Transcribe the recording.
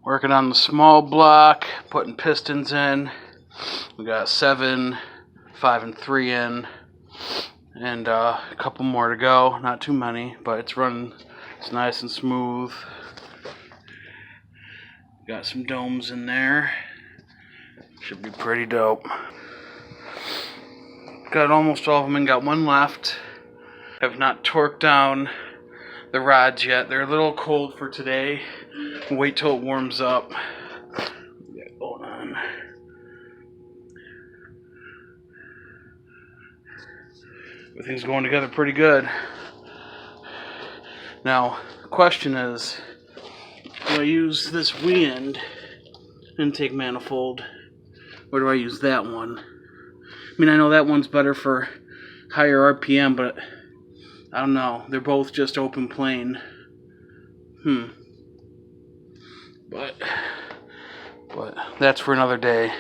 Working on the small block, putting pistons in. We got 7, 5, and 3 in, and a couple more to go. Not too many, but it's running. It's nice and smooth. Got some domes in there. Should be pretty dope. Got almost all of them and got one left. Have not torqued down the rods yet. They're a little cold for today. Wait till it warms up. Hold on. Everything's going together pretty good. Now, the question is, do I use this wind intake manifold, or do I use that one? I mean, I know that one's better for higher RPM, but I don't know. They're both just open plane. But that's for another day.